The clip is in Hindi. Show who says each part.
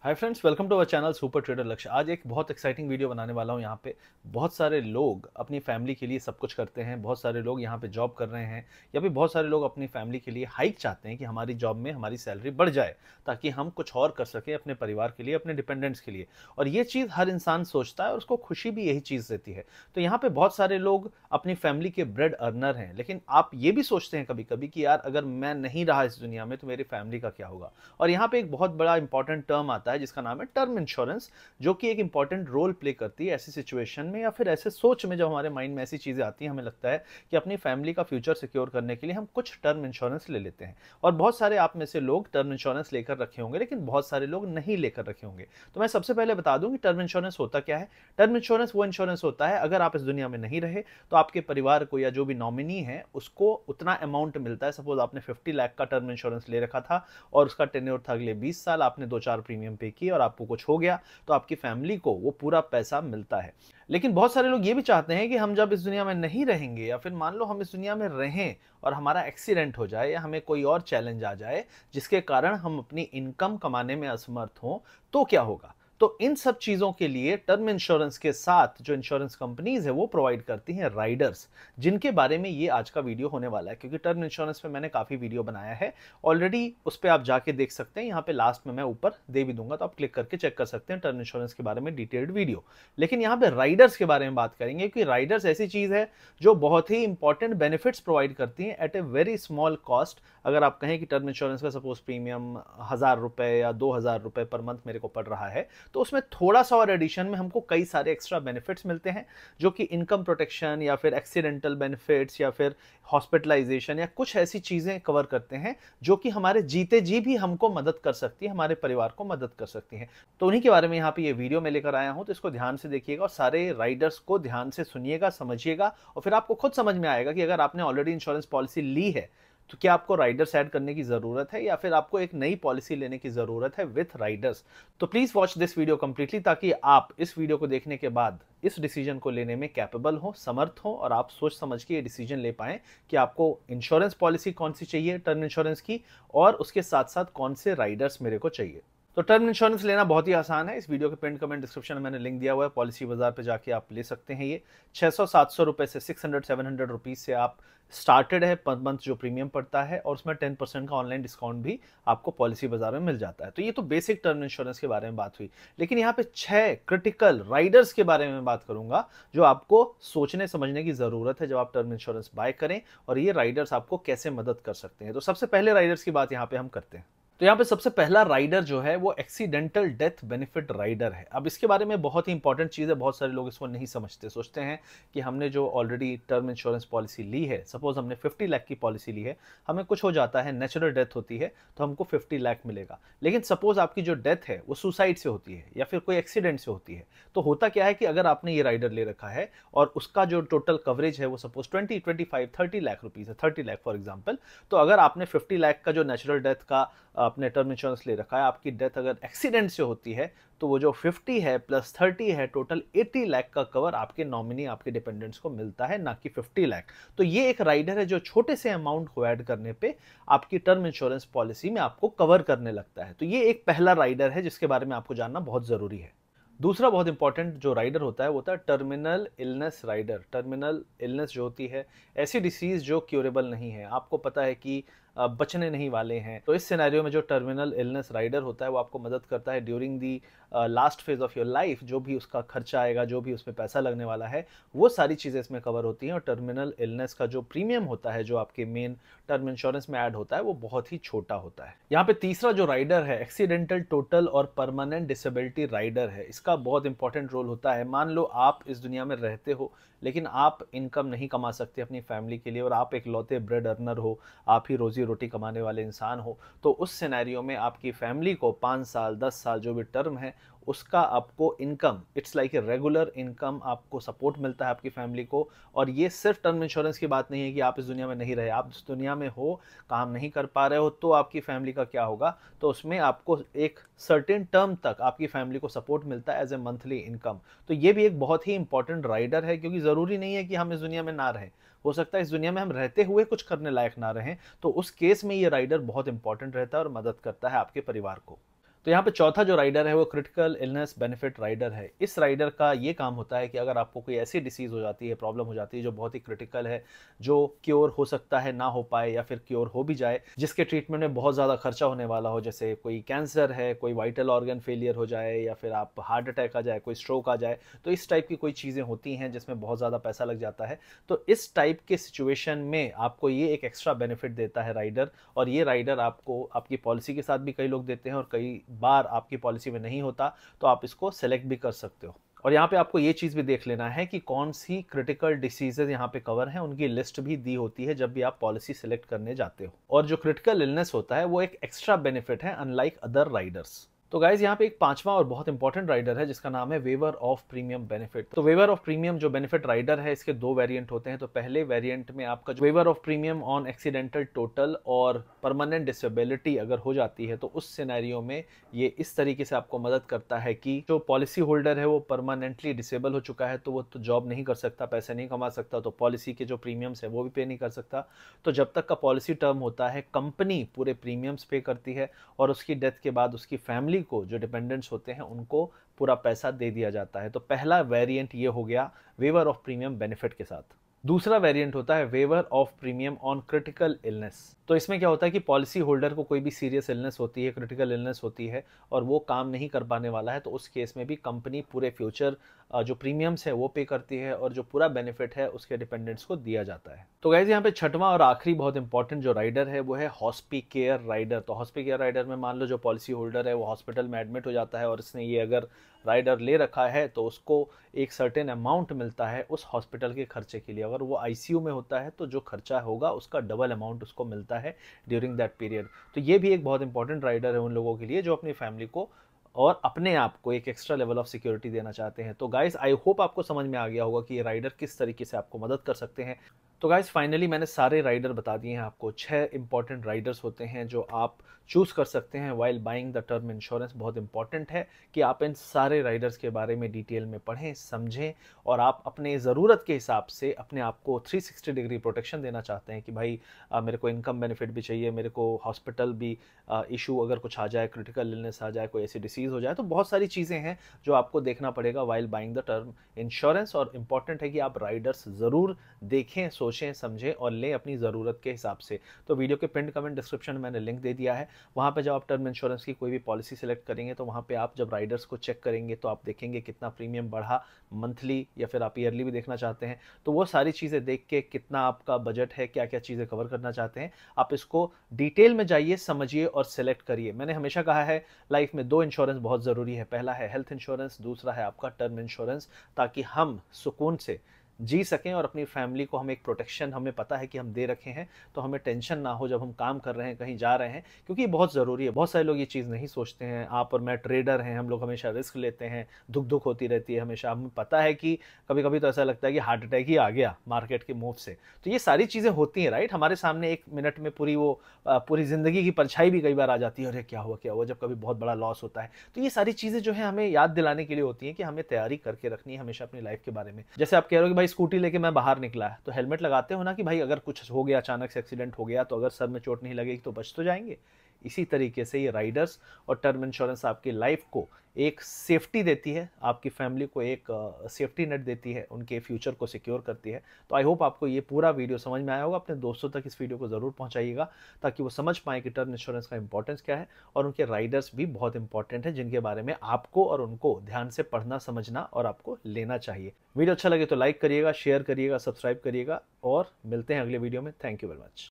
Speaker 1: Hi friends, welcome to our channel super trader Lakshya. आज एक बहुत एक्साइटिंग वीडियो बनाने वाला हूं। यहाँ पे बहुत सारे लोग अपनी फैमिली के लिए सब कुछ करते हैं। बहुत सारे लोग यहाँ पे जॉब कर रहे हैं या फिर बहुत सारे लोग अपनी फैमिली के लिए हाइक चाहते हैं कि हमारी जॉब में हमारी सैलरी बढ़ जाए ताकि हम कुछ और कर सकें अपने परिवार के लिए, अपने डिपेंडेंट्स के लिए। और ये चीज़ हर इंसान सोचता है और उसको खुशी भी यही चीज़ देती है। तो यहाँ पे बहुत सारे लोग अपनी फैमिली के ब्रेड अर्नर हैं, लेकिन आप ये भी सोचते हैं कभी कभी कि यार अगर मैं नहीं रहा इस दुनिया में तो मेरी फैमिली का क्या होगा। और यहाँ पे एक बहुत बड़ा इंपॉर्टेंट टर्म आता है जिसका नाम है टर्म इंश्योरेंस, जो कि एक इंपॉर्टेंट रोल प्ले करती है ऐसी सिचुएशन में या फिर ऐसे सोच में जब हमारे माइंड में ऐसी चीजें आती हैं, हमें लगता है कि अपनी फैमिली का फ्यूचर सिक्योर करने के लिए हम कुछ टर्म इंश्योरेंस ले लेते हैं। और बहुत सारे आप में से लोग टर्म इंश्योरेंस लेकर रखे होंगे, लेकिन बहुत सारे लोग नहीं लेकर रखे होंगे। तो मैं सबसे पहले बता दूं कि टर्म इंश्योरेंस होता क्या है। टर्म इंश्योरेंस वो इंश्योरेंस होता है, अगर आप इस दुनिया में नहीं रहे तो आपके परिवार को या जो भी नॉमिनी है उसको उतना अमाउंट मिलता है। सपोज आपने 50 लाख का टर्म इंश्योरेंस ले रखा था और उसका टेन्योर था अगले 20 साल, आपने 2-4 प्रीमियम पे किए और आपको कुछ हो गया तो आपकी फैमिली को वो पूरा पैसा मिलता है। लेकिन बहुत सारे लोग ये भी चाहते हैं कि हम जब इस दुनिया में नहीं रहेंगे या फिर मान लो हम इस दुनिया में रहें और हमारा एक्सीडेंट हो जाए या हमें कोई और चैलेंज आ जाए जिसके कारण हम अपनी इनकम कमाने में असमर्थ हों, तो क्या होगा। तो इन सब चीजों के लिए टर्म इंश्योरेंस के साथ जो इंश्योरेंस कंपनीज है वो प्रोवाइड करती हैं राइडर्स, जिनके बारे में ये आज का वीडियो होने वाला है। क्योंकि टर्म इंश्योरेंस पे मैंने काफी वीडियो बनाया है ऑलरेडी, उस पर आप जाके देख सकते हैं। यहाँ पे लास्ट में मैं ऊपर दे भी दूंगा तो आप क्लिक करके चेक कर सकते हैं टर्म इंश्योरेंस के बारे में डिटेल्ड वीडियो। लेकिन यहाँ पे राइडर्स के बारे में बात करेंगे क्योंकि राइडर्स ऐसी चीज है जो बहुत ही इंपॉर्टेंट बेनिफिट्स प्रोवाइड करती है at a very small cost. अगर आप कहें कि टर्म इंश्योरेंस का सपोज प्रीमियम 1,000 रुपए या 2,000 रुपए पर मंथ मेरे को पड़ रहा है, तो उसमें थोड़ा सा और एडिशन में हमको कई सारे एक्स्ट्रा बेनिफिट्स मिलते हैं जो कि इनकम प्रोटेक्शन या फिर एक्सीडेंटल बेनिफिट्स या फिर हॉस्पिटलाइजेशन या कुछ ऐसी चीजें कवर करते हैं जो कि हमारे जीते जी भी हमको मदद कर सकती है, हमारे परिवार को मदद कर सकती है। तो उन्हीं के बारे में यहाँ पे ये वीडियो मैं लेकर आया हूं, तो इसको ध्यान से देखिएगा और सारे राइडर्स को ध्यान से सुनिएगा, समझिएगा और फिर आपको खुद समझ में आएगा कि अगर आपने ऑलरेडी इंश्योरेंस पॉलिसी ली है तो क्या आपको राइडर्स ऐड करने की जरूरत है या फिर आपको एक नई पॉलिसी लेने की जरूरत है विथ राइडर्स। तो please watch this video completely ताकि आप इस वीडियो को देखने के बाद इस डिसीजन को लेने में कैपेबल हो, समर्थ हो और आप सोच समझ के ये डिसीजन ले पाएं कि आपको इंश्योरेंस पॉलिसी कौन सी चाहिए टर्म इंश्योरेंस की और उसके साथ साथ कौन से राइडर्स मेरे को चाहिए। तो टर्म इंश्योरेंस लेना बहुत ही आसान है। इस वीडियो के पिन कमेंट डिस्क्रिप्शन में मैंने लिंक दिया हुआ है, पॉलिसी बाजार पे जाके आप ले सकते हैं। ये 600-700 रुपए से 600-700 रुपीज से आप स्टार्टेड है पर मंथ जो प्रीमियम पड़ता है, और उसमें 10% का ऑनलाइन डिस्काउंट भी आपको पॉलिसी बाजार में मिल जाता है। तो ये तो बेसिक टर्म इंश्योरेंस के बारे में बात हुई, लेकिन यहाँ पे 6 क्रिटिकल राइडर्स के बारे में बात करूंगा जो आपको सोचने समझने की जरूरत है जब आप टर्म इंश्योरेंस बाय करें, और ये राइडर्स आपको कैसे मदद कर सकते हैं। तो सबसे पहले राइडर्स की बात यहाँ पे हम करते हैं। तो यहाँ पे सबसे पहला राइडर जो है वो एक्सीडेंटल डेथ बेनिफिट राइडर है। अब इसके बारे में बहुत ही इंपॉर्टेंट चीज़ है, बहुत सारे लोग इसको नहीं समझते, सोचते हैं कि हमने जो ऑलरेडी टर्म इंश्योरेंस पॉलिसी ली है, सपोज हमने 50 लाख की पॉलिसी ली है, हमें कुछ हो जाता है, नेचुरल डेथ होती है तो हमको 50 लाख मिलेगा। लेकिन सपोज आपकी जो डेथ है वो सुसाइड से होती है या फिर कोई एक्सीडेंट से होती है, तो होता क्या है कि अगर आपने ये राइडर ले रखा है और उसका जो टोटल कवरेज है वो सपोज 20-25-30 लाख रुपीज है, 30 लाख फॉर एग्जाम्पल, तो अगर आपने 50 लाख का जो नेचुरल डेथ का आपने टर्म इंश्योरेंस ले रखा है, आपकी डेथ अगर एक्सीडेंट से होती है तो वो जो 50 है प्लस 30 है, टोटल 80 लाख का कवर आपके नॉमिनी, आपके डिपेंडेंट्स को मिलता है, ना कि 50 लाख। तो ये एक राइडर है जो छोटे से अमाउंट को ऐड करने पे आपकी टर्म इंश्योरेंस पॉलिसी में आपको कवर करने लगता है। तो ये एक पहला राइडर है जिसके बारे में आपको जानना बहुत जरूरी है। दूसरा बहुत इंपॉर्टेंट जो राइडर होता है वो होता है terminal illness rider. Terminal illness जो होती है ऐसी डिसीज जो क्यूरेबल नहीं है, आपको पता है कि बचने नहीं वाले हैं, तो इस सिनेरियो में जो टर्मिनल इलनेस राइडर होता है वो आपको मदद करता है during the last phase of your life. जो भी उसका खर्चा आएगा, जो भी उसमें पैसा लगने वाला है, वो सारी चीज़ें इसमें कवर होती हैं। और टर्मिनल इलनेस का जो प्रीमियम होता है जो आपके मेन टर्म इंश्योरेंस में ऐड होता है वो बहुत ही छोटा होता है। यहाँ पे तीसरा जो राइडर है एक्सीडेंटल टोटल और परमानेंट डिसेबिलिटी राइडर है। इसका बहुत इंपॉर्टेंट रोल होता है। मान लो आप इस दुनिया में रहते हो लेकिन आप इनकम नहीं कमा सकते अपनी फैमिली के लिए और आप एक लौते ब्रेड अर्नर हो, आप ही रोजी रोटी कमाने वाले इंसान हो, तो उस सिनेरियो में आपकी फैमिली को 5 साल 10 साल जो भी टर्म है उसका आपको income, it's like a regular income, आपको सपोर्ट मिलता है आपकी फैमिली को। और ये सिर्फ टर्म इंश्योरेंस की बात नहीं है कि आप इस दुनिया में नहीं रहे, आप इस दुनिया में हो, काम नहीं कर पा रहे हो, तो आपकी फैमिली का क्या होगा। तो उसमें आपको एक सर्टेन टर्म तक आपकी फैमिली को सपोर्ट मिलता है एज ए मंथली इनकम। तो ये भी एक बहुत ही इंपॉर्टेंट राइडर है, क्योंकि ज़रूरी नहीं है कि हम इस दुनिया में ना रहें, हो सकता है इस दुनिया में हम रहते हुए कुछ करने लायक ना रहें, तो उस केस में ये राइडर बहुत इंपॉर्टेंट रहता है और मदद करता है आपके परिवार को। तो यहाँ पे चौथा जो राइडर है वो क्रिटिकल इलनेस बेनिफिट राइडर है। इस राइडर का ये काम होता है कि अगर आपको कोई ऐसी डिसीज़ हो जाती है, प्रॉब्लम हो जाती है जो बहुत ही क्रिटिकल है, जो क्योर हो सकता है, ना हो पाए, या फिर क्योर हो भी जाए, जिसके ट्रीटमेंट में बहुत ज़्यादा खर्चा होने वाला हो, जैसे कोई कैंसर है, कोई वाइटल ऑर्गन फेलियर हो जाए, या फिर आप हार्ट अटैक आ जाए, कोई स्ट्रोक आ जाए, तो इस टाइप की कोई चीज़ें होती हैं जिसमें बहुत ज़्यादा पैसा लग जाता है। तो इस टाइप के सिचुएशन में आपको ये एक एक्स्ट्रा बेनिफिट देता है राइडर, और ये राइडर आपको आपकी पॉलिसी के साथ भी कई लोग देते हैं, और कई बार आपकी पॉलिसी में नहीं होता तो आप इसको सेलेक्ट भी कर सकते हो। और यहाँ पे आपको ये चीज़ भी देख लेना है कि कौन सी क्रिटिकल डिसीजेज यहाँ पे कवर हैं, उनकी लिस्ट भी दी होती है जब भी आप पॉलिसी सिलेक्ट करने जाते हो। और जो क्रिटिकल इलनेस होता है वो एक एक्स्ट्रा बेनिफिट है अनलाइक अदर राइडर्स। तो गाइज यहाँ पे एक पांचवा और बहुत इंपॉर्टेंट राइडर है जिसका नाम है वेवर ऑफ प्रीमियम बेनिफिट। तो वेवर ऑफ प्रीमियम जो बेनिफिट राइडर है, इसके दो वेरिएंट होते हैं। तो पहले वेरिएंट में आपका जो waiver of premium on accidental total और परमानेंट डिसेबिलिटी अगर हो जाती है, तो उस सिनेरियो में ये इस तरीके से आपको मदद करता है कि जो पॉलिसी होल्डर है वो परमानेंटली डिसेबल हो चुका है, तो वो तो जॉब नहीं कर सकता, पैसे नहीं कमा सकता, तो पॉलिसी के जो प्रीमियम्स है वो भी पे नहीं कर सकता। तो जब तक का पॉलिसी टर्म होता है, कंपनी पूरे प्रीमियम्स पे करती है, और उसकी डेथ के बाद उसकी फैमिली को, जो डिपेंडेंट्स होते हैं, उनको पूरा पैसा दे दिया जाता है। तो पहला वेरिएंट ये हो गया वेवर ऑफ प्रीमियम बेनिफिट के साथ। दूसरा वेरिएंट होता है waiver of premium on critical illness. तो इसमें क्या होता है कि पॉलिसी होल्डर को कोई भी सीरियस इलनेस होती है, क्रिटिकल इलनेस होती है, और वो काम नहीं कर पाने वाला है, तो उस केस में भी कंपनी पूरे फ्यूचर जो प्रीमियम्स है वो पे करती है, और जो पूरा बेनिफिट है उसके डिपेंडेंट्स को दिया जाता है। तो गाइज यहाँ पे छठवां और आखिरी बहुत इंपॉर्टेंट जो राइडर है वो है हॉस्पी केयर राइडर। तो हॉस्पी केयर राइडर में मान लो जो पॉलिसी होल्डर है वो हॉस्पिटल में एडमिट हो जाता है, और इसने ये अगर राइडर ले रखा है तो उसको एक सर्टेन अमाउंट मिलता है उस हॉस्पिटल के खर्चे के लिए। अगर वो आईसीयू में होता है तो जो खर्चा होगा उसका डबल अमाउंट उसको मिलता है ड्यूरिंग दैट पीरियड। तो ये भी एक बहुत इंपॉर्टेंट राइडर है उन लोगों के लिए जो अपनी फैमिली को और अपने आप को एक एक्स्ट्रा लेवल ऑफ सिक्योरिटी देना चाहते हैं। तो गाइस, आई होप आपको समझ में आ गया होगा कि ये राइडर किस तरीके से आपको मदद कर सकते हैं। तो गाइस, फाइनली मैंने सारे राइडर बता दिए हैं आपको। 6 इंपॉर्टेंट राइडर्स होते हैं जो आप चूज़ कर सकते हैं while buying the term insurance. बहुत इंपॉर्टेंट है कि आप इन सारे राइडर्स के बारे में डिटेल में पढ़ें, समझें, और आप अपने ज़रूरत के हिसाब से अपने आप को 360 डिग्री प्रोटेक्शन देना चाहते हैं कि भाई मेरे को इनकम बेनिफिट भी चाहिए, मेरे को हॉस्पिटल भी इशू अगर कुछ आ जाए, क्रिटिकल इलनेस आ जाए, कोई ऐसी डिसीज़ हो जाए, तो बहुत सारी चीज़ें हैं जो आपको देखना पड़ेगा while buying the term insurance. और इंपॉर्टेंट है कि आप राइडर्स ज़रूर देखें, सोचें, समझें और लें अपनी ज़रूरत के हिसाब से। तो वीडियो के पिन कमेंट डिस्क्रिप्शन में मैंने लिंक दे दिया है। वहाँ पे जब आप टर्म इंश्योरेंस की कोई भी पॉलिसी सेलेक्ट करेंगे तो वहाँ पे आप जब राइडर्स को चेक करेंगे तो आप देखेंगे कितना प्रीमियम बढ़ा मंथली, या फिर आप ईयरली भी देखना चाहते हैं, तो वो सारी चीज़ें देख के कितना आपका बजट है, क्या क्या चीज़ें कवर करना चाहते हैं, आप इसको डिटेल में जाइए, समझिए और सेलेक्ट करिए। मैंने हमेशा कहा है लाइफ में 2 इंश्योरेंस बहुत ज़रूरी है। पहला है हेल्थ इंश्योरेंस, दूसरा है आपका टर्म इंश्योरेंस, ताकि हम सुकून से जी सकें और अपनी फैमिली को हम एक प्रोटेक्शन, हमें पता है कि हम दे रखे हैं, तो हमें टेंशन ना हो जब हम काम कर रहे हैं, कहीं जा रहे हैं, क्योंकि ये बहुत ज़रूरी है। बहुत सारे लोग ये चीज़ नहीं सोचते हैं। आप और मैं ट्रेडर हैं, हम लोग हमेशा रिस्क लेते हैं, दुख होती रहती है हमेशा। हमें पता है कि कभी कभी तो ऐसा लगता है कि हार्ट अटैक ही आ गया मार्केट के मूव से। तो ये सारी चीज़ें होती हैं, राइट। हमारे सामने 1 मिनट में पूरी ज़िंदगी की परछाई भी कई बार आ जाती है, अरे क्या हुआ, जब कभी बहुत बड़ा लॉस होता है। तो ये सारी चीज़ें जो है हमें याद दिलाने के लिए होती हैं कि हमें तैयारी करके रखनी है हमेशा अपनी लाइफ के बारे में। जैसे आप कह रहे हो कि भाई स्कूटी लेके मैं बाहर निकला है, तो हेलमेट लगाते हो ना कि भाई अगर कुछ हो गया, अचानक से एक्सीडेंट हो गया, तो अगर सर में चोट नहीं लगेगी तो बच तो जाएंगे। इसी तरीके से ये राइडर्स और टर्म इंश्योरेंस आपकी लाइफ को एक सेफ्टी देती है, आपकी फैमिली को एक सेफ्टी नेट देती है, उनके फ्यूचर को सिक्योर करती है। तो आई होप आपको ये पूरा वीडियो समझ में आया होगा। अपने दोस्तों तक इस वीडियो को ज़रूर पहुंचाइएगा ताकि वो समझ पाएँ कि टर्म इंश्योरेंस का इंपॉर्टेंस क्या है, और उनके राइडर्स भी बहुत इंपॉर्टेंट है जिनके बारे में आपको और उनको ध्यान से पढ़ना, समझना और आपको लेना चाहिए। वीडियो अच्छा लगे तो लाइक करिएगा, शेयर करिएगा, सब्सक्राइब करिएगा, और मिलते हैं अगले वीडियो में। Thank you very much.